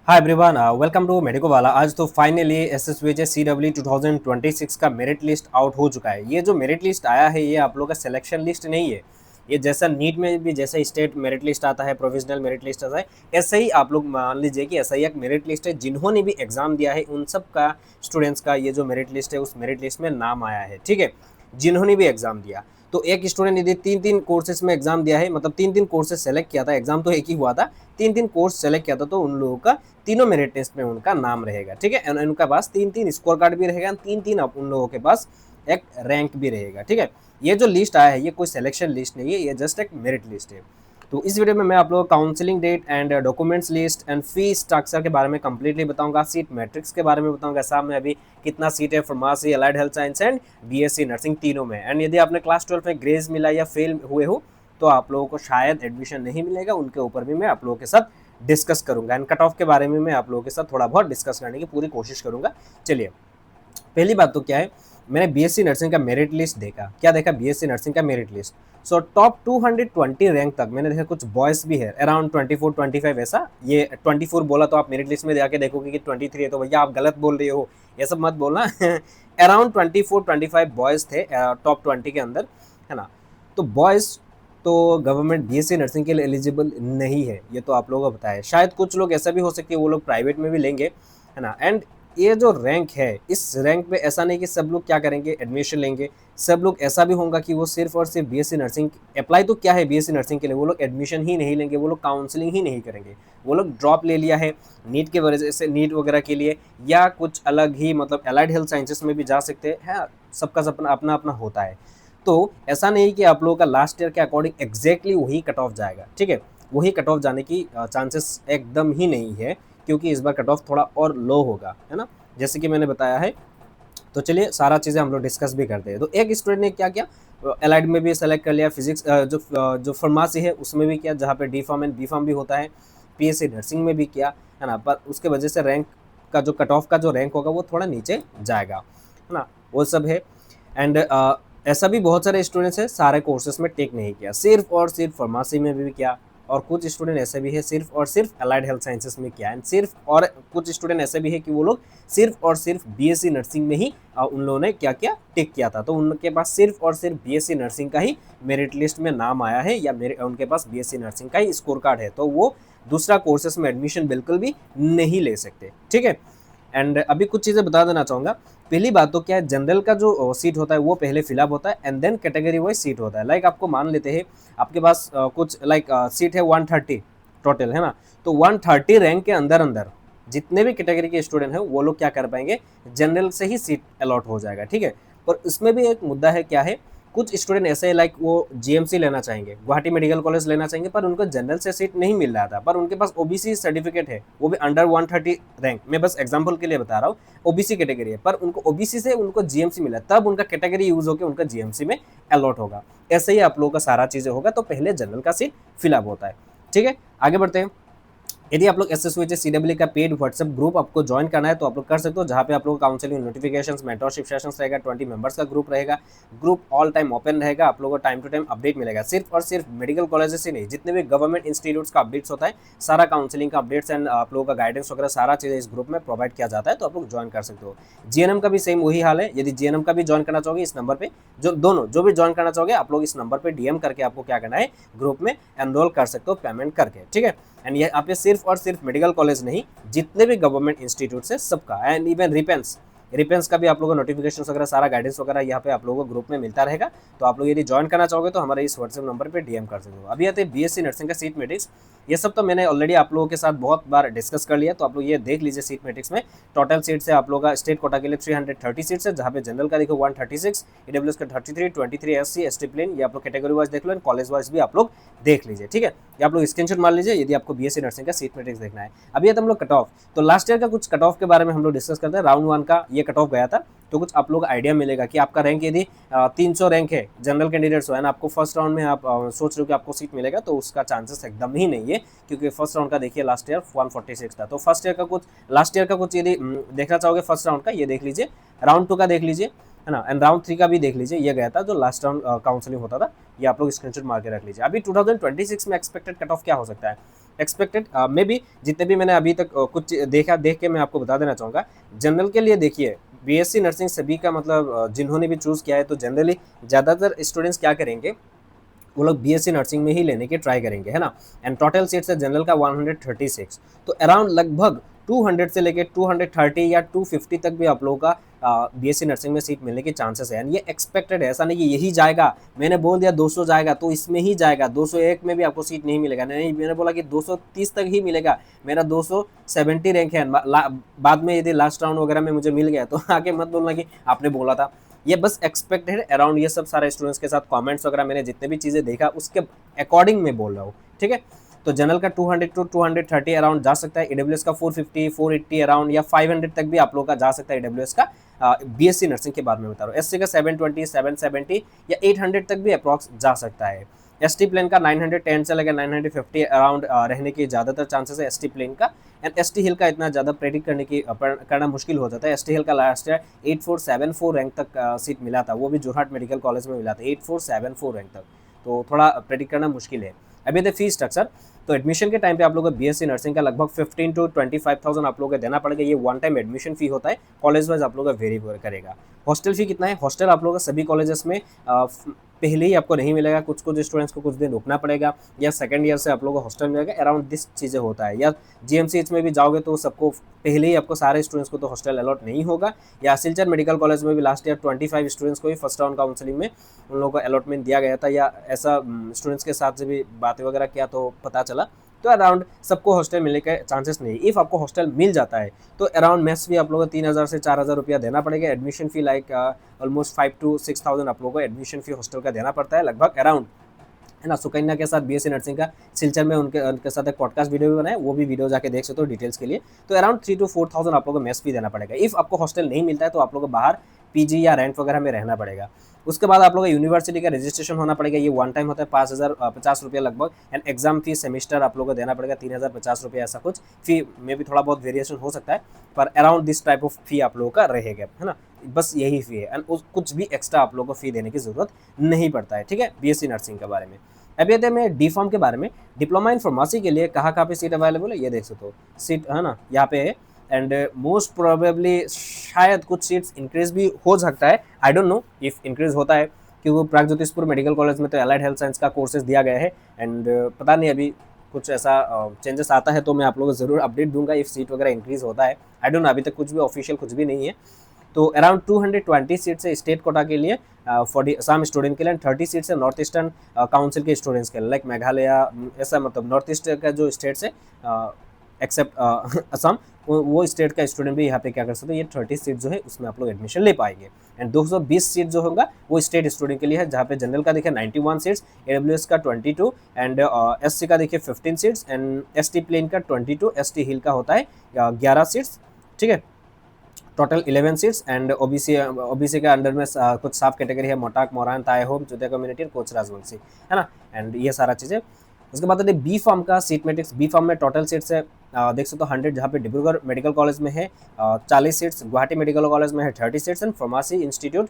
Hi everyone, welcome to medico वाला। आज तो फाइनली एसएसबीजे सीडब्ल्यू 2026 का मेरिट लिस्ट आउट हो चुका है। ये जो मेरिट लिस्ट आया है ये आप लोगों का सिलेक्शन लिस्ट नहीं है। ये जैसा नीट में भी जैसा स्टेट मेरिट लिस्ट आता है, प्रोविजनल मेरिट लिस्ट आता है, ऐसे ही आप लोग मान लीजिए कि ऐसा ही एक मेरिट लिस्ट है। जिन्होंने भी एग्जाम दिया है उन सब का स्टूडेंट्स का ये जो मेरिट लिस्ट है उस मेरिट लिस्ट में नाम आया है। ठीक है, जिन्होंने भी एग्जाम दिया। तो एक स्टूडेंट यदि तीन तीन कोर्सेज में एग्जाम दिया है, मतलब तीन तीन कोर्सेज सेलेक्ट किया था, एग्जाम तो एक ही हुआ था, तीन तीन कोर्स सेलेक्ट किया था, तो उन लोगों का तीनों मेरिट लिस्ट में उनका नाम रहेगा। ठीक है, उनका पास तीन तीन स्कोर कार्ड भी रहेगा, तीन तीन उन लोगों के पास एक रैंक भी रहेगा। ठीक है, ये जो लिस्ट आया है ये कोई सिलेक्शन लिस्ट नहीं है, ये जस्ट एक मेरिट लिस्ट है। तो इस वीडियो में मैं आप लोगों को counselling date and documents list and fee structure के बारे में कंप्लीटली बताऊंगा, सीट मैट्रिक्स के बारे में बताऊंगा, साथ में अभी कितना सीट है pharmacy, allied health science and BSc nursing तीनों में। एंड यदि आपने क्लास 12 में ग्रेस मिला या फेल हुए हो तो आप लोगों को शायद एडमिशन नहीं मिलेगा, उनके ऊपर भी मैं आप लोगों के साथ डिस्कस करूंगा। एंड कट ऑफ के बारे में मैं आप लोगों के साथ थोड़ा बहुत डिस्कस करने की पूरी कोशिश करूंगा। चलिए, पहली बात तो क्या है, मैंने बीएससी नर्सिंग का मेरिट लिस्ट देखा। क्या देखा? बीएससी नर्सिंग का merit list. So top 220 rank तक मैंने देखा। कुछ बॉयज भी है अराउंड 24 25 ऐसा। ये 24 बोला तो आप मेरिट लिस्ट में जाके देखोगे कि 23 है, तो भैया आप गलत बोल रहे हो, ये सब मत बोलना। अराउंड 24 25 बॉयज थे टॉप 20 के अंदर, है ना। तो बॉयज तो गवर्नमेंट बीएससी नर्सिंग के लिए एलिजिबल नहीं है, ये तो आप लोगों को पता है। शायद कुछ लोग ऐसा भी हो सकते हैं वो लोग प्राइवेट में भी लेंगे, है ना। एंड ये जो रैंक है, इस रैंक पे ऐसा नहीं कि सब लोग क्या करेंगे, एडमिशन लेंगे। सब लोग ऐसा भी होगा कि वो सिर्फ और सिर्फ बीएससी नर्सिंग अप्लाई तो क्या है बीएससी नर्सिंग के लिए, वो लोग एडमिशन ही नहीं लेंगे, वो लोग काउंसलिंग ही नहीं करेंगे। वो लोग ड्रॉप ले लिया है नीट के वजह से, नीट वगैरह के लिए, या कुछ अलग ही मतलब अलाइड हेल्थ साइंसेस में भी जा सकते हैं। सबका अपना अपना अपना होता है। तो ऐसा नहीं कि आप लोगों का लास्ट ईयर के अकॉर्डिंग एग्जैक्टली वही कट ऑफ जाएगा। ठीक है, वही कट ऑफ जाने की चांसेस एकदम ही नहीं है, क्योंकि इस बार कट ऑफ थोड़ा और लो होगा, है ना, जैसे कि मैंने बताया है। तो चलिए सारा चीज़ें हम लोग डिस्कस भी करते हैं। तो एक स्टूडेंट ने क्या किया, एलाइड में भी सेलेक्ट कर लिया, फिजिक्स जो फार्मेसी है उसमें भी किया, जहाँ पे D pharm and B pharm भी होता है। पीएससी नर्सिंग में भी किया, है ना। पर उसके वजह से रैंक का जो कट ऑफ का जो रैंक होगा वो थोड़ा नीचे जाएगा, है ना, वो सब है। एंड ऐसा भी बहुत सारे स्टूडेंट्स हैं सारे कोर्सेज में टेक नहीं किया, सिर्फ और सिर्फ फार्मेसी में भी किया। और कुछ स्टूडेंट ऐसे भी है सिर्फ और सिर्फ अलाइड हेल्थ साइंसेस में किया। एंड सिर्फ और कुछ स्टूडेंट ऐसे भी है कि वो लोग सिर्फ और सिर्फ बीएससी नर्सिंग में ही उन लोगों ने क्या किया, टिक किया था। तो उनके पास सिर्फ और सिर्फ बीएससी नर्सिंग का ही मेरिट लिस्ट में नाम आया है, या उनके पास बीएससी नर्सिंग का ही स्कोर कार्ड है, तो वो दूसरा कोर्सेस में एडमिशन बिल्कुल भी नहीं ले सकते। ठीक है। एंड अभी कुछ चीज़ें बता देना चाहूँगा। पहली बात तो क्या है, जनरल का जो सीट होता है वो पहले फिलअप होता है, and then category wise seat होता है। लाइक आपको मान लेते हैं आपके पास कुछ लाइक सीट है 130 टोटल, है ना। तो 130 रैंक के अंदर अंदर जितने भी कैटेगरी के स्टूडेंट हैं वो लोग क्या कर पाएंगे, जनरल से ही सीट अलॉट हो जाएगा। ठीक है। और इसमें भी एक मुद्दा है, क्या है, कुछ स्टूडेंट ऐसे लाइक वो जीएमसी लेना चाहेंगे, गुवाहाटी मेडिकल कॉलेज लेना चाहेंगे, पर उनको जनरल से सीट नहीं मिल रहा था, पर उनके पास ओबीसी सर्टिफिकेट है, वो भी अंडर 130 रैंक। मैं बस एग्जांपल के लिए बता रहा हूँ, ओबीसी कैटेगरी है, पर उनको ओबीसी से उनको जीएमसी मिला, तब उनका कैटेगरी यूज होकर उनका जीएमसी में अलॉट होगा। ऐसे ही आप लोगों का सारा चीजें होगा। तो पहले जनरल का सीट फिलअप होता है। ठीक है, आगे बढ़ते हैं। यदि आप लोग एसएसवीजे सीडब्ल्यू का पेड व्हाट्सएप ग्रुप आपको ज्वाइन करना है तो आप लोग कर सकते हो, जहाँ पे आप लोग काउंसलिंग नोटिफिकेशंस, मेंटरशिप सेशंस रहेगा, 20 मेंबर्स का ग्रुप रहेगा। ग्रुप ऑल टाइम ओपन रहेगा, आप लोगों को टाइम टू टाइम अपडेट मिलेगा। सिर्फ और सिर्फ मेडिकल कॉलेजेस ही नहीं, जितने भी गवर्नमेंट इंस्टीट्यूट्स का अपडेट्स होता है, सारा काउंसलिंग का अपडेट्स एंड आप लोगों का गाइडेंस वगैरह सारा चीज़ इस ग्रुप में प्रोवाइड किया जाता है, तो आप लोग ज्वाइन कर सकते हो। जीएनएम का भी सेम वही हाल है। यदि जीएनएम का भी ज्वाइन करना चाहोगे, इस नंबर पर जो भी ज्वाइन करना चाहोगे आप लोग इस नंबर पर डीएम करके आपको क्या करना है, ग्रुप में एनरोल कर सकते हो पेमेंट करके। ठीक है। एंड ये आप सिर्फ और सिर्फ मेडिकल कॉलेज नहीं, जितने भी गवर्नमेंट इंस्टीट्यूट है सबका, एंड इवन रिपेंस का भी आप लोगों को नोटिफिकेशन वगैरह सारा गाइडेंस वगैरह यहाँ पे आप लोगों को ग्रुप में मिलता रहेगा। तो आप लोग यदि ज्वाइन करना चाहोगे तो हमारे इस व्हाट्सएप नंबर पे डीएम कर सकते हो। अभी आते हैं बीएससी नर्सिंग का सीट मैट्रिक्स। ये सब तो मैंने ऑलरेडी आप लोगों के साथ बहुत बार डिस्कस कर लिया, तो आप लोग ये देख लीजिए। सीट मैट्रिक्स में टोटल सीट्स है आप लोग का स्टेट कोटा के लिए 330 सीट्स है, जहाँ पे जनरल का देखो 136, ईडब्ल्यूएस का 33, 23 एससी एसटी प्लेन, ये आप लोग कैटेगरी वाइज देख लो, एंड कॉलेज वाइज भी आप लोग देख लीजिए। ठीक है, ये आप लोग स्क्रीनशॉट मार लीजिए यदि आपको बीएससी नर्सिंग का सीट मैट्रिक्स देखना है। अभी हम लोग कट ऑफ, तो लास्ट ईयर का कुछ कट ऑफ के बारे में हम लोग डिस्कस करते हैं। राउंड 1 का ये कट ऑफ गया था, तो कुछ आप लोग आइडिया मिलेगा कि आपका रैंक यदि 300 रैंक है जनरल कैंडिडेट्स हो, आपको फर्स्ट राउंड में आप सोच रहे हो कि आपको सीट मिलेगा, तो उसका चांसेस एकदम ही नहीं है, क्योंकि फर्स्ट राउंड का देखिए लास्ट ईयर 146 था। तो फर्स्ट ईयर का कुछ लास्ट ईयर का कुछ यदि देखना चाहोगे फर्स्ट राउंड का, ये देख लीजिए। राउंड 2 का देख लीजिए, है ना, एंड राउंड 3 का भी देख लीजिए। ये गया था जो लास्ट राउंड काउंसलिंग होता था, ये आप लोग स्क्रीनशॉट मार के रख लीजिए। अभी 2026 में एक्सपेक्टेड कट ऑफ क्या हो सकता है, एक्सपेक्टेड मे बी जितने भी मैंने अभी तक कुछ देख के मैं आपको बता देना चाहूँगा। जनरल के लिए देखिए बीएससी नर्सिंग सभी का मतलब जिन्होंने भी चूज़ किया है तो जनरली ज़्यादातर स्टूडेंट्स क्या करेंगे, वो लोग बीएससी नर्सिंग में ही लेने की ट्राई करेंगे, है ना। एंड टोटल सीट्स है जनरल का 136, तो अराउंड लगभग 200 से लेके 230 या 250 तक भी आप लोगों का बीएससी नर्सिंग में सीट मिलने के चांसेस है। एंड ये एक्सपेक्टेड है, ऐसा नहीं कि यही जाएगा, मैंने बोल दिया 200 जाएगा तो इसमें ही जाएगा, 201 में भी आपको सीट नहीं मिलेगा, नहीं मैंने बोला कि 230 तक ही मिलेगा, मेरा 270 रैंक है, बाद में यदि लास्ट राउंड वगैरह में मुझे मिल गया तो आगे मत बोलना कि आपने बोला था। ये बस एक्सपेक्टेड अराउंड ये सब सारे स्टूडेंट्स के साथ कमेंट्स वगैरह मैंने जितने भी चीज़ें देखा उसके अकॉर्डिंग में बोल रहा हूँ, ठीक है। तो जनरल का 200 टू 230 अराउंड जा सकता है, ईडब्ल्यूएस का 450 480 अराउंड या 500 तक भी आप लोगों का जा सकता है ईडब्ल्यूएस का, बीएससी नर्सिंग के बारे में बता रहा हूँ। एससी का 720 770 या 800 तक भी अप्रॉक्स जा सकता है। एसटी प्लेन का 910 से लेकर 950 अराउंड रहने की ज़्यादातर चांसेस है एसटी प्लेन का। एंड एसटी हिल का इतना ज़्यादा प्रेडिक्ट करना मुश्किल हो जाता है। एसटी हिल का लास्ट ईयर 8474 रैंक तक सीट मिला था, वो भी जोरहाट मेडिकल कॉलेज में मिला था 8474 रैंक तक, तो थोड़ा प्रेडिक्ट करना मुश्किल है। अभी द फी स्ट्रक्चर, तो एडमिशन के टाइम पे आप लोगों को बीएससी नर्सिंग का लगभग 15 to 25,000 आप लोगों को देना पड़ेगा। ये वन टाइम एडमिशन फी होता है, कॉलेज वाइज आप लोगों का वेरी करेगा। हॉस्टल फी कितना है, हॉस्टल आप लोगों का सभी कॉलेजेस में पहले ही आपको नहीं मिलेगा, कुछ स्टूडेंट्स को कुछ दिन रुकना पड़ेगा, या सेकंड ईयर से आप लोगों को हॉस्टल मिलेगा, अराउंड दिस चीज़ें होता है। या जीएमसीएच में भी जाओगे तो सबको पहले ही आपको सारे स्टूडेंट्स को तो हॉस्टल अलॉट नहीं होगा, या सिलचर मेडिकल कॉलेज में भी लास्ट ईयर 25 स्टूडेंट्स को ही फर्स्ट राउंड काउंसलिंग में उन लोगों को अलॉटमेंट दिया गया था, या ऐसा स्टूडेंट्स के साथ से भी बातें वगैरह किया तो पता चला। तो अराउंड सबको हॉस्टल मिलने के चांसेस नहीं। इफ़ आपको हॉस्टल मिल जाता है तो अराउंड मेस भी आप लोगों को 3000 से 4000 रुपया देना पड़ेगा। Admission fee like almost 5 to 6,000 आप लोगों को एडमिशन फी हॉस्टल का देना पड़ता है लगभग अराउंड, है ना। सुकन्या के साथ बीएससी नर्सिंग का सिलचर में उनके साथ एक पॉडकास्ट वीडियो भी बनाया, वो भी वीडियो जाके देख सकते हो डिटेल्स के लिए। तो अराउंड 3 to 4,000 आप लोगों को मेस फी देना पड़ेगा। इफ़ आपको हॉस्टल नहीं मिलता है तो आप लोगों को बाहर पीजी या रेंट वगैरह में रहना पड़ेगा। उसके बाद आप लोगों को यूनिवर्सिटी का रजिस्ट्रेशन होना पड़ेगा, ये वन टाइम होता है 5,050 रुपया लगभग। एंड एग्जाम फी सेमेस्टर आप लोगों को देना पड़ेगा 3,050 रुपया, ऐसा कुछ फी में भी थोड़ा बहुत वेरिएशन हो सकता है, पर अराउंड दिस टाइप ऑफ फी आप लोगों का रहेगा, है ना। बस यही फी है, एंड कुछ भी एक्स्ट्रा आप लोगों को फी देने की जरूरत नहीं पड़ता है, ठीक है, बीएससी नर्सिंग के बारे में। अभी आते हैं मैं डी फार्म के बारे में। डिप्लोमा इन फार्मेसी के लिए कहाँ पे सीट अवेलेबल है, ये देख सकते हो सीट, है ना, यहाँ पे है। एंड मोस्ट प्रोबेबली शायद कुछ सीट्स इंक्रीज भी हो सकता है, I don't know if increase होता है, क्योंकि प्रागज्योतिषपुर मेडिकल कॉलेज में तो एलाइड हेल्थ साइंस का कोर्सेज दिया गया है। एंड पता नहीं अभी कुछ ऐसा चेंजेस आता है तो मैं आप लोगों को ज़रूर अपडेट दूंगा इफ सीट वगैरह इंक्रीज होता है। आई डोंट नो, अभी तक कुछ भी ऑफिशियल कुछ भी नहीं है। तो अराउंड 220 सीट्स है स्टेट कोटा के लिए फॉर दी असम स्टूडेंट के लिए, 30 सीट्स है नॉर्थ ईस्टर्न काउंसिल के स्टूडेंट्स के लिए, लाइक मेघालय, ऐसा मतलब नॉर्थ ईस्ट का जो स्टेट्स है एक्सेप्ट असम, वो स्टेट का स्टूडेंट भी यहाँ पे क्या कर सकते हैं, ये 30 सीट जो है उसमें आप लोग एडमिशन ले पाएंगे। एंड 220 सीट जो होगा वो स्टेट स्टूडेंट के लिए है, जहाँ पे जनरल का देखिए 91 सीट्स, एडब्ल्यूएस का 22 एंड एससी का देखिए 15 सीट्स एंड एसटी प्लेन का 22, एसटी हिल का होता है 11 सीट्स, ठीक है, टोटल 11 सीट्स। एंड ओबीसी के अंडर में कुछ साफ कैटेगरी है, मोटाक, मोरान, ताय होम, चुतिया कम्युनिटी और कोच राजवंशी, है ना। एंड ये सारा चीज़ें। उसके बाद आते बी फार्म का सीट मैट्रिक्स। बी फार्म में टोटल सीट्स है देख सकते हो 100, जहाँ पे डिब्रूगढ़ मेडिकल कॉलेज में है 40 सीट्स, गुवाहाटी मेडिकल कॉलेज में है 30 seats and pharmacy institute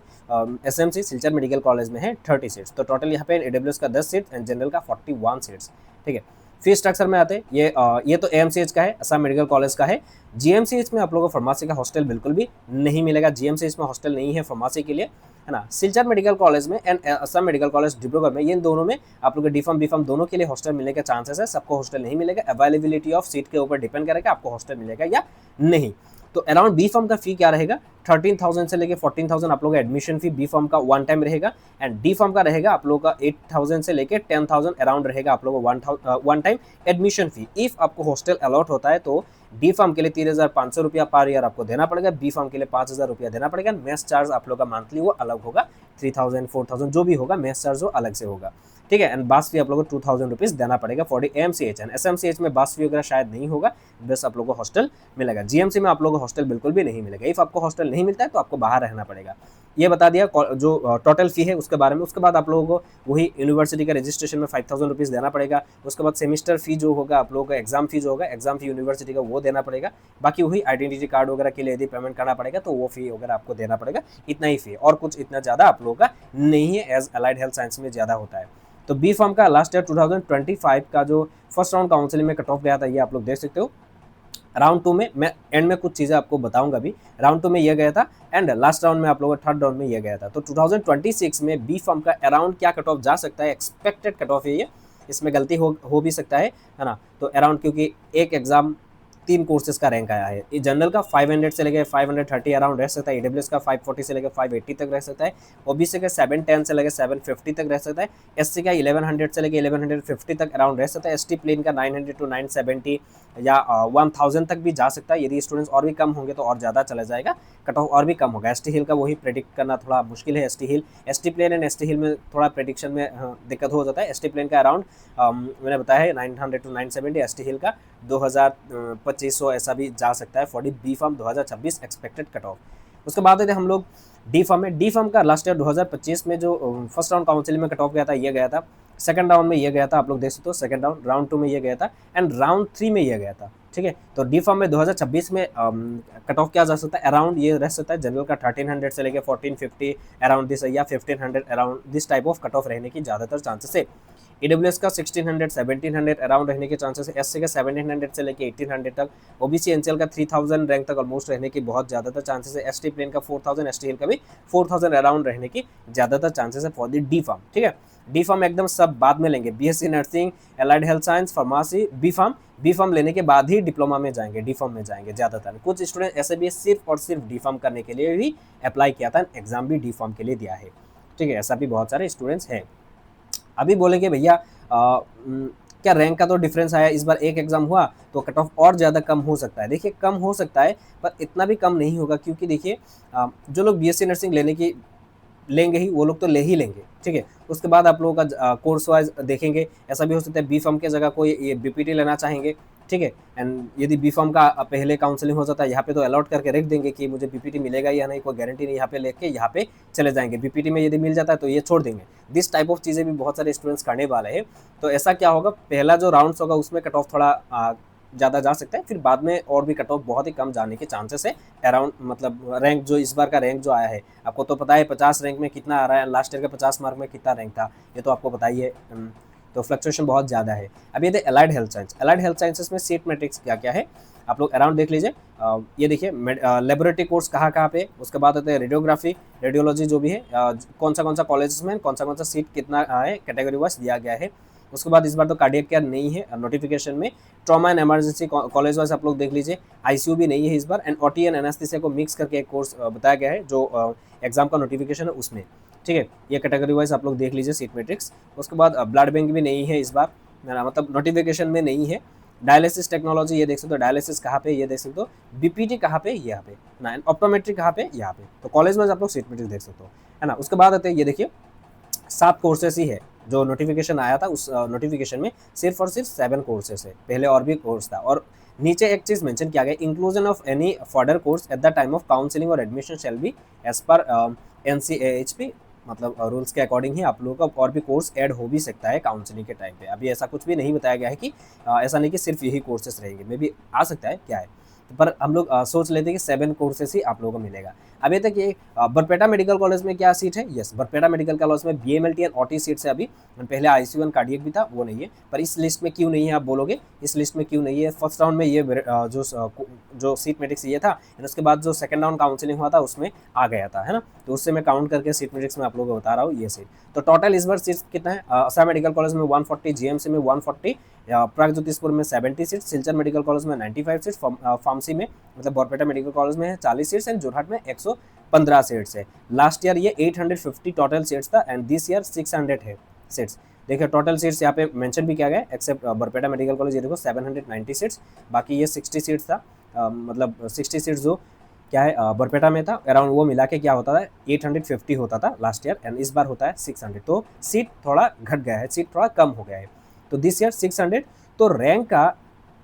SMC Silchar medical college में है 30 सीट्स। तो टोटल यहाँ पे एडब्ल्यूएस का 10 सीट्स एंड जनरल का 41 सीट्स, ठीक है। फी स्ट्रक्चर में आते हैं ये तो एएमसीएच का है, असम मेडिकल कॉलेज का है। जीएमसीएच में आप लोगों को फार्मेसी का हॉस्टल बिल्कुल भी नहीं मिलेगा, जीएमसीएच में हॉस्टल नहीं है फार्मेसी के लिए, है ना। सिलचर मेडिकल कॉलेज में and Assam medical college Dibrugarh में, ये दोनों में आप लोग डी फार्म बी फार्म दोनों के लिए हॉस्टल मिलने के चांसेस है। सबको हॉस्टल नहीं मिलेगा, अवेलेबिलिटी ऑफ सीट के ऊपर डिपेंड करेगा आपको हॉस्टल मिलेगा या नहीं। तो अराउंड बी फार्म का फी क्या रहेगा, 13,000 से लेके 14,000 आप लोगों का एडमिशन फी बी फार्म का वन टाइम रहेगा। एंड डी फार्म का रहेगा आप लोगों का 8,000 से लेके 10,000 अराउंड रहेगा आप लोगों को one time admission fee. If आपको हॉस्टल अलॉट होता है तो डी फार्म के लिए 3,500 रुपया पर ईयर आपको देना पड़ेगा, बी फार्म के लिए 5,000 रुपया देना पड़ेगा। मेस चार्ज आप लोग का मंथली वो अलग होगा, 3,000 4,000 जो भी होगा, मेस चार्ज वो अलग से होगा, ठीक है। एंड बस फी आप लोगों को 2,000 रुपीज़ देना पड़ेगा फॉर दी एमसीएच एंड एसएमसीएच में बस फी वगैरह शायद नहीं होगा, बस आप लोगों को हॉस्टल मिलेगा। जीएमसी में आप लोगों को हॉस्टल बिल्कुल भी नहीं मिलेगा। इफ आपको हॉस्टल नहीं मिलता है तो आपको बाहर रहना पड़ेगा। ये बता दिया जो टोटल फ़ी है उसके बारे में। उसके बाद आप लोगों को वही यूनिवर्सिटी का रजिस्ट्रेशन में 5000 रुपीज़ देना पड़ेगा। उसके बाद सेमिस्टर फ़ी जो होगा आप लोगों का, एग्जाम फ़ी जो होगा, एग्जाम फ़ी यूनिवर्सिटी का वो देना पड़ेगा। बाकी वही आइडेंटिटी कार्ड वगैरह के लिए यदि पेमेंट करना पड़ेगा तो वो फ़ी वगैरह आपको देना पड़ेगा, इतना ही फ़ी, और कुछ इतना ज़्यादा आप लोगों का नहीं है। एज अलाइड हेल्थ साइंस में ज़्यादा होता है। तो बी फार्म का लास्ट ईयर 2025 का जो फर्स्ट राउंड काउंसलिंग में कट ऑफ गया था, ये आप लोग देख सकते हो। राउंड 2 में मैं एंड में कुछ चीज़ें आपको बताऊंगा भी। राउंड 2 में ये गया था एंड लास्ट राउंड में आप लोगों का थर्ड राउंड में ये गया था। तो 2026 में बी फॉर्म का अराउंड क्या कट ऑफ जा सकता है, एक्सपेक्टेड कट ऑफ है ये, इसमें गलती हो भी सकता है ना। तो अराउंड, क्योंकि एक एग्जाम 3 कोर्सेज का रैंक आया है। ये जनरल का 500 से लेकर 530 अराउंड रह सकता है, ईडब्ल्यूएस का 540 से लेकर 580 तक रह सकता है, ओबीसी का 710 से लेकर 750 तक रह सकता है, एससी का 1100 से लेकर 1150 तक अराउंड रह सकता है, एसटी प्लेन का 900 टू 970 या 1000 तक भी जा सकता है। यदि स्टूडेंट्स और भी कम होंगे तो और ज़्यादा चला जाएगा, कट ऑफ और भी कम होगा। एसटी हिल का वही प्रेडिक्ट करना थोड़ा मुश्किल है। एसटी प्लेन एंड एसटी हिल में थोड़ा प्रेडिक्शन में दिक्कत हो जाता है। एसटी प्लेन का अराउंड मैंने बताया है 900 टू 970, एसटी हिल का 2500 ऐसा भी जा सकता है for the B pharm 2026 expected cut off. उसके बाद हम लोग डी फार्म में। डी फार्म का लास्ट ईयर 2025 में जो फर्स्ट राउंड काउंसिल में कट ऑफ गया था, ये गया था। सेकंड राउंड में ये गया था, आप लोग देख सकते हो, सेकंड राउंड, राउंड 2 में ये गया था एंड राउंड 3 में ये गया था। ठीक है, तो डी फार्म में 2026 में कट ऑफ क्या जा सकता है, अराउंड ये रह सकता है जनरल का 1300 से लेकर 1450 अराउंड दिस, या 1500 around this type of cut off रहने की ज़्यादातर चांसेस है। ईडब्ल्यूएस का 1600 1700 अराउंड रहने के चांसेस है, एससी का 1700 से लेकर 1800 तक, ओबीसी एनसीएल का 3000 रैंक तक ऑलमोस्ट रहने की बहुत ज़्यादातर चांसेस है, एसटी प्लेन का 4000, एसटी हिल का भी 4000 अराउंड रहने की ज़्यादातर चांसेस है फॉर दी डी फार्म। ठीक है, डी फार्म एकदम सब बाद में लेंगे, BSc nursing, allied health science, pharmacy, B pharm लेने के बाद ही डिप्लोमा में जाएंगे, डी फार्म में जाएंगे ज़्यादातर। कुछ स्टूडेंट ऐसे भी सिर्फ और सिर्फ डी फार्म करने के लिए भी अप्लाई किया था, एग्जाम भी डी फार्म के लिए दिया है। ठीक है, ऐसा भी बहुत सारे स्टूडेंट्स हैं। अभी बोलेंगे भैया क्या रैंक का तो डिफरेंस आया, इस बार एक एग्जाम हुआ तो कट ऑफ और ज़्यादा कम हो सकता है। देखिए, कम हो सकता है पर इतना भी कम नहीं होगा, क्योंकि देखिए जो लोग बीएससी नर्सिंग लेंगे ही, वो लोग तो ले ही लेंगे। ठीक है, उसके बाद आप लोगों का कोर्स वाइज देखेंगे, ऐसा भी हो सकता है बी फार्म के जगह कोई ये बीपीटी लेना चाहेंगे। ठीक है, एंड यदि बी फार्म का पहले काउंसलिंग हो जाता है, यहाँ पे तो अलॉट करके रख देंगे कि मुझे बीपीटी मिलेगा या नहीं, कोई गारंटी नहीं, यहाँ पे लेके यहाँ पे चले जाएंगे। बीपीटी में यदि मिल जाता है तो ये छोड़ देंगे। दिस टाइप ऑफ चीज़ें भी बहुत सारे स्टूडेंट्स करने वाले हैं। तो ऐसा क्या होगा, पहला जो राउंड्स होगा उसमें कट ऑफ थोड़ा ज़्यादा जा सकता है, फिर बाद में और भी कट ऑफ बहुत ही कम जाने के चांसेस है। अराउंड मतलब रैंक जो इस बार का रैंक जो आया है, आपको तो पता है 50 रैंक में कितना आ रहा है, लास्ट ईयर का 50 मार्क में कितना रैंक था, ये तो आपको पता ही है। तो फ्लक्चुएशन बहुत ज़्यादा है। अब ये थे allied health science. Allied health sciences में सीट मैट्रिक्स क्या क्या है, आप लोग अराउंड देख लीजिए। ये देखिए, लेबोरेटरी कोर्स कहाँ कहाँ पे, उसके बाद होते हैं रेडियोग्राफी, रेडियोलॉजी जो भी है, कौन सा कॉलेज में कौन सा सीट कितना है, कैटेगरी वाइज दिया गया है। उसके बाद इस बार तो कार्डियक केयर नहीं है नोटिफिकेशन में। Trauma and emergency college wise आप लोग देख लीजिए, आईसीयू भी नहीं है इस बार, एंड ओटी एंड एनेस्थीसिया को मिक्स करके एक कोर्स बताया गया है जो एग्जाम का नोटिफिकेशन है उसमें। ठीक है, ये कैटेगरी वाइज आप लोग देख लीजिए सीट मैट्रिक्स। उसके बाद ब्लड बैंक भी नहीं है इस बार, मतलब नोटिफिकेशन में नहीं है। डायलिसिस टेक्नोलॉजी ये देख सकते हो, डायलिसिस कहाँ पे, ये देख सकते हो। बीपीटी कहाँ पे, यहाँ पे ना, ऑप्टोमेट्री कहाँ पे, यहाँ पे। तो कॉलेज वाइज आप लोग सीट मैट्रिक्स देख सकते हो, है ना। उसके बाद आते हैं, ये देखिए 7 कोर्सेस ही है जो नोटिफिकेशन आया था, उस नोटिफिकेशन में सिर्फ और सिर्फ 7 कोर्सेस है, पहले और भी कोर्स था। और नीचे एक चीज़ मेंशन किया गया, inclusion of any further course at the time of counselling और admission shall be as per NCAHP, मतलब रूल्स के अकॉर्डिंग ही आप लोगों का और भी कोर्स ऐड हो भी सकता है काउंसलिंग के टाइम पे। अभी ऐसा कुछ भी नहीं बताया गया है कि ऐसा नहीं कि सिर्फ यही कोर्सेस रहेंगे, मे भी आ सकता है, क्या है। पर हम लोग सोच लेते हैं कि 7 कोर्सेस ही आप लोगों को मिलेगा। अभी तक ये बरपेटा मेडिकल कॉलेज में क्या सीट है, यस, बरपेटा मेडिकल कॉलेज में BMLT एंड OT सीट्स है अभी। पहले ICU एंड कार्डियक भी था, वो नहीं है। पर इस लिस्ट में क्यों नहीं है आप बोलोगे, इस लिस्ट में क्यों नहीं है। फर्स्ट राउंड में ये जो सीट मैट्रिक्स ये था, उसके बाद जो सेकंड राउंड काउंसलिंग हुआ था उसमें आ गया था, है ना। तो उससे मैं काउंट करके सीट मैट्रिक्स में आप लोगों को बता रहा हूँ ये सीट। तो टोटल इस बार सीट्स कितना है, असम मेडिकल कॉलेज में 140, GMC में 140, प्रागज्योतिषपुर में 70 सीट्स, सिलचर मेडिकल कॉलेज में 95 सीट्स, फार्मेसी में मतलब बरपेटा मेडिकल कॉलेज में है 40 सीट्स, एंड जोरहाट में 115 सीट्स है। लास्ट ईयर ये 850 टोटल सीट्स था, एंड दिस ईयर 600 है सीट्स। देखिए टोटल सीट्स यहाँ पे मेंशन भी किया गया है, एक्सेप्ट बरपेटा मेडिकल कॉलेज, ये देखो 790 सीट्स, बाकी ये 60 सीट्स था। मतलब 60 सीट्स जो क्या है बरपेटा में था, अराउंड वो मिला के क्या होता था 850 होता था लास्ट ईयर, एंड इस बार होता है 600। तो सीट थोड़ा घट गया है, सीट थोड़ा कम हो गया है। तो दिस ईयर 600, तो रैंक का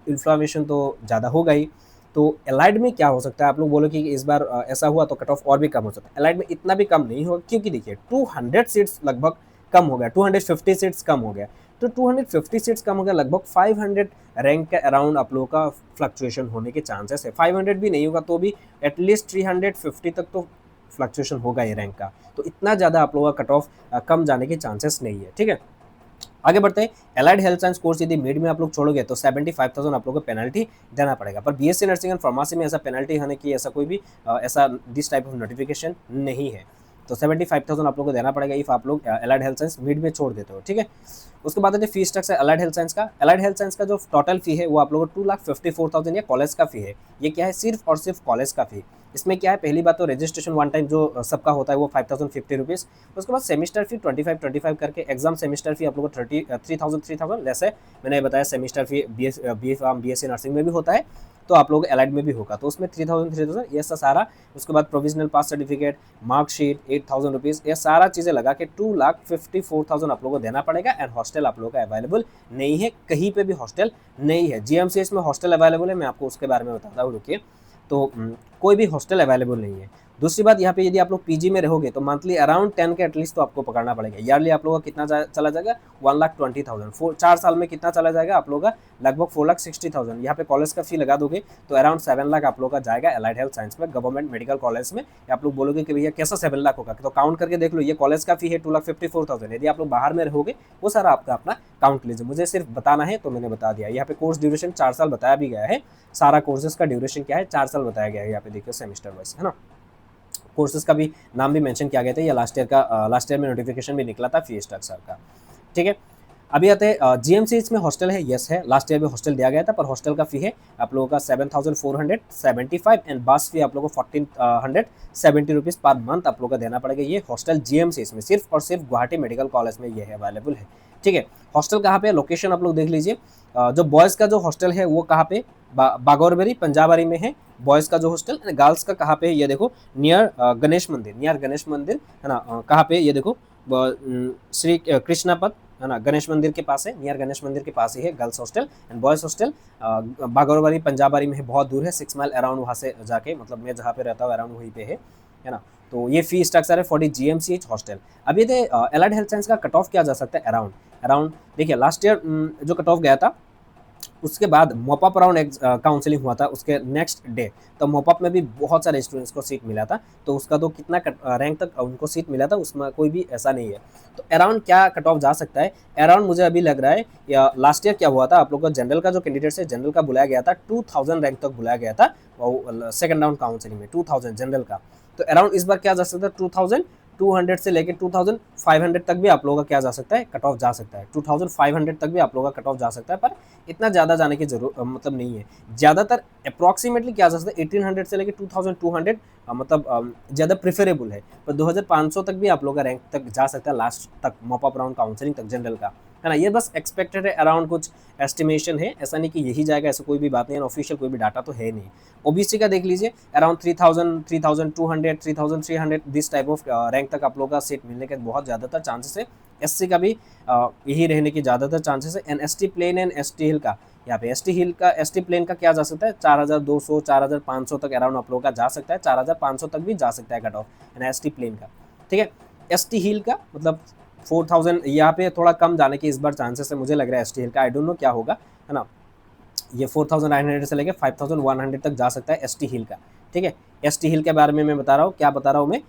इन्फ्लेमेशन तो ज़्यादा होगा ही। तो एलाइड में क्या हो सकता है, आप लोग बोलो कि इस बार ऐसा हुआ तो कट ऑफ और भी कम हो सकता है। एलाइड में इतना भी कम नहीं होगा, क्योंकि देखिए 200 सीट्स लगभग कम हो गया, 250 सीट्स कम हो गया। तो 250 सीट्स कम हो गया, लगभग 500 रैंक के अराउंड आप लोगों का फ्लक्चुएशन होने के चांसेस है। 500 भी नहीं होगा तो भी एटलीस्ट 350 तक तो फ्लक्चुएशन होगा ये रैंक का। तो इतना ज़्यादा आप लोगों का कट ऑफ कम जाने के चांसेस नहीं है, ठीक है। आगे बढ़ते हैं। एलाइड हेल्थ साइंस कोर्स यदि मिड में आप लोग छोड़ोगे तो 75,000 आप लोगों को पेनल्टी देना पड़ेगा। पर बीएससी नर्सिंग एंड फार्मेसी में ऐसा पेनल्टी होने की ऐसा कोई भी ऐसा दिस टाइप ऑफ नोटिफिकेशन नहीं है। तो 75,000 आप लोग को देना पड़ेगा इफ आप लोग एलाइड हेल्थ साइंस मिड में छोड़ देते हो, ठीक है। उसके बाद fee structure allied health science का। एलाइड हेल्थ साइंस का जो टोटल फी है वो आप लोगों को 2,54,000 या कॉलेज का फी है। ये क्या है, सिर्फ और सिर्फ कॉलेज का फी। इसमें क्या है, पहली बात तो रजिस्ट्रेशन वन टाइम जो सबका होता है वो 5,050 रुपीज़। उसके बाद सेमिस्टर फी 25 करके, एग्जाम सेमिस्टर फी आप लोगों को 3,000 जैसे मैंने बताया सेमिस्टर फी BSc नर्सिंग में भी होता है तो आप लोग एलाइड में भी होगा, तो उसमें 3,000 ये सारा। उसके बाद प्रोविजनल पास सर्टिफिकेट, मार्कशीट 8,000 रुपीज़, ये सारा चीज़ें लगा के 2,54,000 आप लोगों को देना पड़ेगा। एंड हॉस्टल आप लोगों का अवेलेबल नहीं है, कहीं पे भी हॉस्टल नहीं है। GMCH में हॉस्टल अवेलेबल है, मैं आपको उसके बारे में बताता हूँ, रुकिए। तो कोई भी हॉस्टल अवेलेबल नहीं है। दूसरी बात, यहाँ पे यदि आप लोग पीजी में रहोगे तो मंथली अराउंड 10 के एटलीस्ट तो आपको पकड़ना पड़ेगा। ईयरली आप लोगों का कितना चला जाएगा, 1,20,000। 4 साल में कितना चला जाएगा आप लोगों का, लगभग 4,60,000। यहाँ पे कॉलेज का फी लगा दोगे तो अराउंड 7 लाख आप लोगों का जाएगा एलाइड हेल्थ साइंस में, गवर्नमेंट मेडिकल कॉलेज में। आप लोग बोलोगे कि भैया कैसा 7 लाख होगा, तो काउंट करके देख लो, ये कॉलेज का फी है 2,54,000। यदि आप लोग बाहर में रहोगे वो सारा आपका अपना काउंट लीजिए, मुझे सिर्फ बताना है तो मैंने बता दिया। यहाँ पे कोर्स ड्यूरेशन 4 साल बताया भी गया है, सारा कोर्सेज का ड्यूरेशन क्या है 4 साल बताया गया है। यहाँ पे देखिए सेमेस्टर वाइज, है ना। कोर्सेज का भी नाम भी मेंशन किया गया था, या लास्ट ईयर में नोटिफिकेशन भी निकला था फी स्ट्रक्चर का, ठीक है। अभी आते हैं GMCH में हॉस्टल है, यस है, लास्ट ईयर में हॉस्टल दिया गया था, पर हॉस्टल का फी है आप लोगों का 7,475 एंड बस फी आप लोगों को 1,470 रुपीज़ पर मंथ आप लोगों का देना पड़ेगा। ये हॉस्टल GMCH में सिर्फ और सिर्फ गुवाहाटी मेडिकल कॉलेज में ये है अवेलेबल है, ठीक है। हॉस्टल कहाँ पे, लोकेशन आप लोग देख लीजिए। जो बॉयज़ का जो हॉस्टल है वो कहाँ पे, बागौरबरी पंजाबरी में है बॉयज़ का जो हॉस्टल। गर्ल्स का कहाँ पे, ये देखो नियर गणेश मंदिर है ना। कहाँ पे, ये देखो श्री कृष्णापद है ना, गणेश मंदिर के पास है, नियर गणेश मंदिर के पास ही है girls hostel. And boys hostel Bagaurbari Panjabari में है, बहुत दूर है, 6 माइल अराउंड वहाँ से जाके, मतलब मैं जहाँ पे रहता हूँ अराउंड वहीं पे है ना। तो ये फी स्ट्रक्चर है फॉर दी GMCH हॉस्टल। अब ये एलाइड हेल्थ साइंस का कट ऑफ क्या जा सकता है अराउंड देखिए लास्ट ईयर जो कट ऑफ गया था, उसके बाद मोपअप राउंड काउंसलिंग हुआ था उसके नेक्स्ट डे, तो मोपअप में भी बहुत सारे स्टूडेंट्स को सीट मिला था। तो उसका तो कितना रैंक तक उनको सीट मिला था उसमें कोई भी ऐसा नहीं है। तो अराउंड क्या कट ऑफ जा सकता है, अराउंड मुझे अभी लग रहा है, या लास्ट ईयर क्या हुआ था आप लोग का जनरल का जो कैंडिडेट्स है, जनरल का बुलाया गया था 2,000 रैंक तक बुलाया गया था सेकंड राउंड काउंसलिंग में, 2,000 जनरल का। तो अराउंड इस बार क्या जा सकता है, 2,200 से लेकर 2,500 तक भी आप लोगों का क्या जा सकता है, कट ऑफ जा सकता है। 2,500 तक भी आप लोगों का कट ऑफ जा सकता है, पर इतना ज़्यादा जाने की जरूरत मतलब नहीं है। ज़्यादातर अप्रॉक्सीमेटली क्या जा सकता है, 1,800 से लेकर 2,200 मतलब ज़्यादा प्रेफरेबल है। पर 2,500 तक भी आप लोगों का रैंक तक जा सकता है, लास्ट तक मॉपअप राउंड काउंसलिंग तक जनरल का, है ना। ये बस एक्सपेक्टेड है, अराउंड कुछ एस्टिमेशन है, ऐसा नहीं कि यही जाएगा, ऐसा कोई भी बात नहीं है, ऑफिशियल कोई भी डाटा तो है नहीं। ओबीसी का देख लीजिए, around 3,000, 3,200, 3,300 this type of rank तक आप लोगों का सीट मिलने के बहुत ज़्यादातर चांसेस है। एससी का भी यही रहने की ज़्यादातर चांसेस है। And ST plain and ST hill का, यहाँ पे एसटी प्लेन का क्या जा सकता है, 4,200, 4,500 तक अराउंड आप लोगों का जा सकता है, 4,500 तक भी जा सकता है कट ऑफ, एंड एसटी प्लेन का, ठीक है। एसटी हिल का मतलब 4,000, यहाँ पे थोड़ा कम जाने की इस बार चांसेस है, मुझे लग रहा है एसटी हिल का, आई डोंट नो क्या होगा, है ना। ये 4,900 से लेकर 5,100 तक जा सकता है एसटी हिल का, ठीक है। एसटी हिल के बारे में मैं बता रहा हूँ, क्या बता रहा हूँ मैं,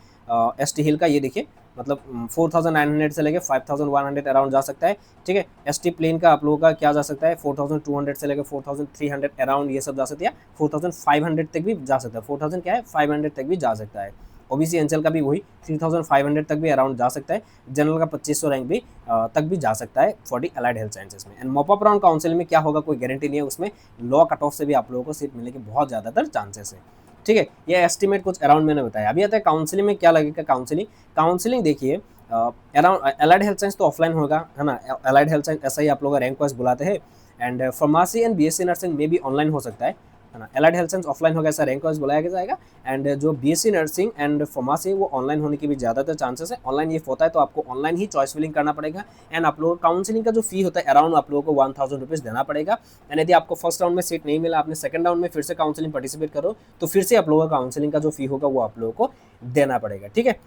एसटी हिल का ये देखिए, मतलब 4,900 से लेकर 5,100 अराउंड जा सकता है, ठीक है। एसटी प्लेन का आप लोगों का क्या जा सकता है, 4,200 से लेकर 4,300 अराउंड ये सब जा सकता है, 4,500 तक भी जा सकता है, 4,000 क्या है 500 तक भी जा सकता है। ओबीसी एनसीएल का भी वही 3,500 तक भी अराउंड जा सकता है, जनरल का 2,500 रैंक भी तक भी जा सकता है for the allied health sciences में। एंड मॉपअप राउंड काउंसिल में क्या होगा कोई गारंटी नहीं है, उसमें लो कट ऑफ से भी आप लोगों को सीट मिलने के बहुत ज़्यादातर चांसेस है, ठीक है। ये एस्टिमेट कुछ अराउंड मैंने बताया। अभी आता है काउंसिलिंग में क्या लगेगा, काउंसिलिंग देखिए अराउंड अलाइड हेल्थ साइंस तो ऑफलाइन होगा, है ना। अलाइड हेल्थ साइंस ऐसा ही आप लोग रैंक वाइज बुलाते हैं। And pharmacy and BSc nursing में भी ऑनलाइन हो सकता है, है ना। एलाइड हेल्थ साइंस ऑफलाइन होगा, ऐसा रैंक वाइज बुलाया जाएगा। एंड जो बीएससी नर्सिंग एंड फार्मेसी वो ऑनलाइन होने की भी ज़्यादातर चांसेस है। ऑनलाइन ये होता है तो आपको ऑनलाइन ही चॉइस फिलिंग करना पड़ेगा। एंड आप लोगों को काउंसलिंग का जो फी होता है अराउंड आप लोगों को 1000 रुपीज़ देना पड़ेगा। एंड यदि आपको फर्स्ट राउंड में सीट नहीं मिला, आपने सेकंड राउंड में फिर से काउंसलिंग पार्टिसिपेट करो तो फिर से आप लोगों का काउंसलिंग का जो फी होगा वो आप लोगों को देना पड़ेगा, ठीक है।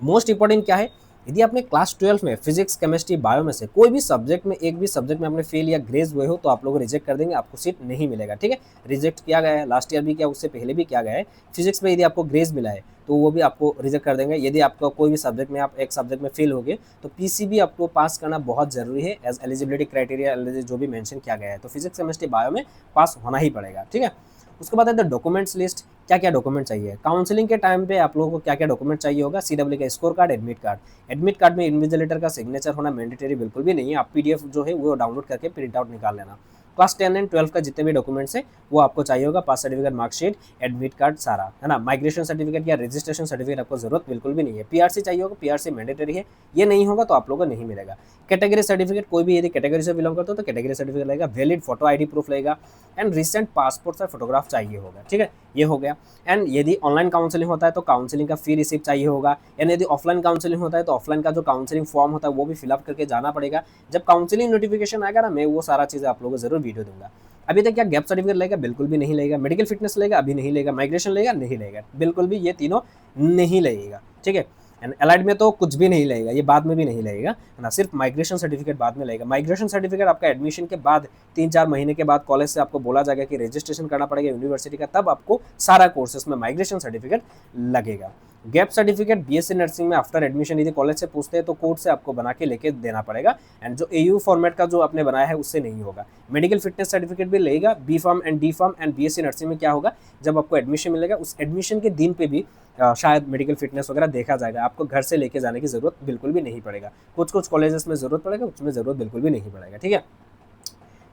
मोस्ट इंपॉर्टेंट क्या है, यदि आपने क्लास 12 में फिजिक्स केमिस्ट्री बायो में से कोई भी सब्जेक्ट में एक भी सब्जेक्ट में आपने फेल या ग्रेज हुए हो तो आप लोग रिजेक्ट कर देंगे, आपको सीट नहीं मिलेगा, ठीक है। रिजेक्ट किया गया है, लास्ट ईयर भी किया, उससे पहले भी किया गया है। फिजिक्स में यदि आपको ग्रेज मिला है तो वो भी आपको रिजेक्ट कर देंगे। यदि आपका कोई भी सब्जेक्ट में आप एक सब्जेक्ट में फेल हो गए तो पीसीबी आपको पास करना बहुत जरूरी है एज एलिजिबिलिटी क्राइटेरिया जो भी मेंशन किया गया है। तो फिजिक्स केमिस्ट्री बायो में पास होना ही पड़ेगा, ठीक है। उसके बाद है द डॉक्यूमेंट्स लिस्ट, क्या क्या डॉक्यूमेंट चाहिए काउंसलिंग के टाइम पे आप लोगों को, क्या क्या डॉक्यूमेंट चाहिए होगा। सीडब्ल्यू का score card, admit card. Admit card में इन्विजिलेटर का सिग्नेचर होना मैंडेटरी बिल्कुल भी नहीं है, आप पीडीएफ जो है वो डाउनलोड करके प्रिंट आउट निकाल लेना। क्लास 10 एंड 12 का जितने भी डॉक्यूमेंट्स है वो आपको चाहिए होगा, पास सर्टिफिकेट, मार्कशीट, एडमिट कार्ड सारा, है ना। माइग्रेशन सर्टिफिकेट या रजिस्ट्रेशन सर्टिफिकेट आपको जरूरत बिल्कुल भी नहीं है। पीआरसी चाहिए होगा, पीआरसी मैंडेटरी है, ये नहीं होगा तो आप लोगों को नहीं मिलेगा। कैटेगरी सर्टिफिकेट, कोई भी यदि कैटेगरी से बिलोंग करते हो तो कैटेगरी सर्टिफिकेट लगेगा। वैलिड फोटो आईडी प्रूफ लगेगा। एंड रिसेंट पासपोर्ट और फोटोग्राफ चाहिए होगा, ठीक है, ये हो गया। एंड यदि ऑनलाइन काउंसलिंग होता है तो काउंसलिंग का फी रिसिप्ट चाहिए होगा। एंड यदि ऑफलाइन काउंसलिंग होता है तो ऑफलाइन का जो काउंसलिंग फॉर्म होता है वो भी फिलअप करके जाना पड़ेगा। जब काउंसलिंग नोटिफिकेशन आएगा ना, मैं वो सारा चीज़ें आप लोगों को जरूर वीडियो दूंगा। अभी तक क्या गैप सर्टिफिकेट लेगा, बिल्कुल भी नहीं लेगा। मेडिकल फिटनेस लेगा, अभी नहीं लेगा। माइग्रेशन लेगा, नहीं लेगा, बिल्कुल भी ये तीनों नहीं लगेगा, ठीक है। एंड एलाइड में तो कुछ भी नहीं लगेगा, ये बाद में भी नहीं लगेगा, है ना। सिर्फ माइग्रेशन सर्टिफिकेट बाद में लगेगा। माइग्रेशन सर्टिफिकेट आपका एडमिशन के बाद 3-4 महीने के बाद कॉलेज से आपको बोला जाएगा कि रजिस्ट्रेशन करना पड़ेगा यूनिवर्सिटी का, तब आपको सारा कोर्सेस में माइग्रेशन सर्टिफिकेट लगेगा। गैप सर्टिफिकेट बीएससी नर्सिंग में आफ्टर एडमिशन यदि कॉलेज से पूछते हैं तो कोर्ट से आपको बना के लेके देना पड़ेगा। एंड जो एयू फॉर्मेट का जो आपने बनाया है उससे नहीं होगा। मेडिकल फिटनेस सर्टिफिकेट भी लगेगा। B pharm and D pharm and BSc nursing में क्या होगा, जब आपको एडमिशन मिलेगा उस एडमिशन के दिन पे भी शायद मेडिकल फिटनेस वगैरह देखा जाएगा। आपको घर से लेके जाने की जरूरत बिल्कुल भी नहीं पड़ेगा। कुछ कुछ कॉलेजेस में जरूरत पड़ेगा, उसमें जरूरत बिल्कुल भी नहीं पड़ेगा, ठीक है।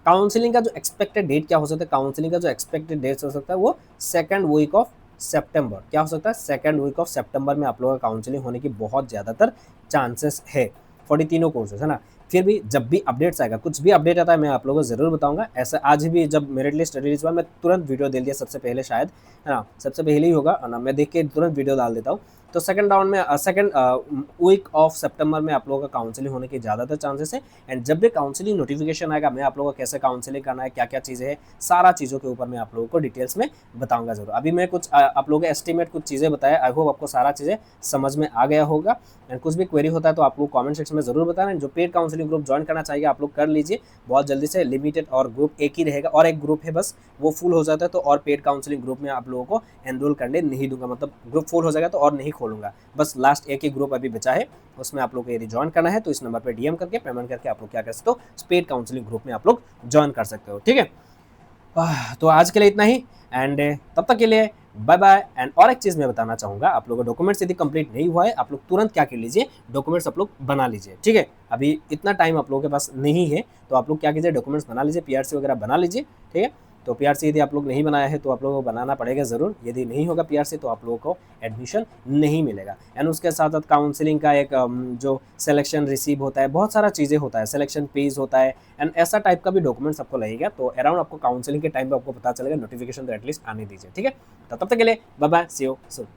काउंसलिंग का जो एक्सपेक्टेड डेट क्या हो सकता है, काउंसलिंग का जो एक्सपेक्टेड डेट हो सकता है वो सेकंड वीक ऑफ सितंबर, क्या हो सकता है, सेकंड वीक ऑफ सितंबर में आप लोगों का काउंसलिंग होने की बहुत ज़्यादातर चांसेस है फॉर तीनों कोर्सेज, है ना। फिर भी जब भी अपडेट्स आएगा, कुछ भी अपडेट आता है मैं आप लोगों को जरूर बताऊंगा। ऐसा आज भी जब मेरिट लिस्ट रिलीज हुआ मैं तुरंत वीडियो दे दिया, सबसे पहले शायद, है ना, सबसे पहले ही होगा ना, मैं देख के तुरंत वीडियो डाल देता हूँ। तो सेकंड राउंड में सेकंड वीक ऑफ सितंबर में आप लोगों का काउंसलिंग होने की ज़्यादातर चांसेस है। एंड जब भी काउंसलिंग नोटिफिकेशन आएगा मैं आप लोगों को कैसे काउंसलिंग करना है, क्या क्या चीज़ें हैं, सारा चीज़ों के ऊपर मैं आप लोगों को डिटेल्स में बताऊंगा जरूर। अभी मैं कुछ आप लोगों को एस्टिमेट कुछ चीज़ें बताया, आई होप आपको सारा चीज़ें समझ में आ गया होगा। एंड कुछ भी क्वेरी होता है तो आप लोग कमेंट सेक्शन में जरूर बताना। जो पेड काउंसलिंग ग्रुप ज्वाइन करना चाहिए आप लोग कर लीजिए बहुत जल्दी से, लिमिटेड और ग्रुप एक ही रहेगा, और एक ग्रुप है बस, वो फुल हो जाता है तो और पेड काउंसलिंग ग्रुप में आप लोगों को एनरोल करने नहीं दूंगा, मतलब ग्रुप फुल हो जाएगा तो और नहीं खोलूंगा, बस लास्ट एक ही ग्रुप अभी बचा है, उसमें आप लोग को यदि ज्वाइन करना है तो इस नंबर पर डीएम करके पेमेंट करके आप लोग क्या कर सकते हो, पेड काउंसलिंग ग्रुप में आप लोग ज्वाइन कर सकते हो, ठीक है। तो आज के लिए इतना ही, एंड तब तक के लिए बाय बाय। एंड और एक चीज़ मैं बताना चाहूँगा, आप लोगों का डॉक्यूमेंट्स यदि कंप्लीट नहीं हुआ है आप लोग तुरंत क्या कर लीजिए, डॉक्यूमेंट्स आप लोग बना लीजिए, ठीक है। अभी इतना टाइम आप लोगों के पास नहीं है तो आप लोग क्या कीजिए, डॉक्यूमेंट्स बना लीजिए, पीआरसी वगैरह बना लीजिए, ठीक है। तो पीआरसी यदि आप लोग नहीं बनाया है तो आप लोगों को बनाना पड़ेगा ज़रूर, यदि नहीं होगा पीआरसी तो आप लोगों को एडमिशन नहीं मिलेगा। एंड उसके साथ साथ काउंसलिंग का एक जो सिलेक्शन रिसीव होता है, बहुत सारा चीज़ें होता है, सिलेक्शन पेज होता है, एंड ऐसा टाइप का भी डॉक्यूमेंट्स आपको लगेगा। तो अराउंड आपको काउंसलिंग के टाइम पे आपको पता चलेगा, नोटिफिकेशन तो एटलीस्ट आने दीजिए, ठीक है। तो तब तक के लिए bye bye, see you soon.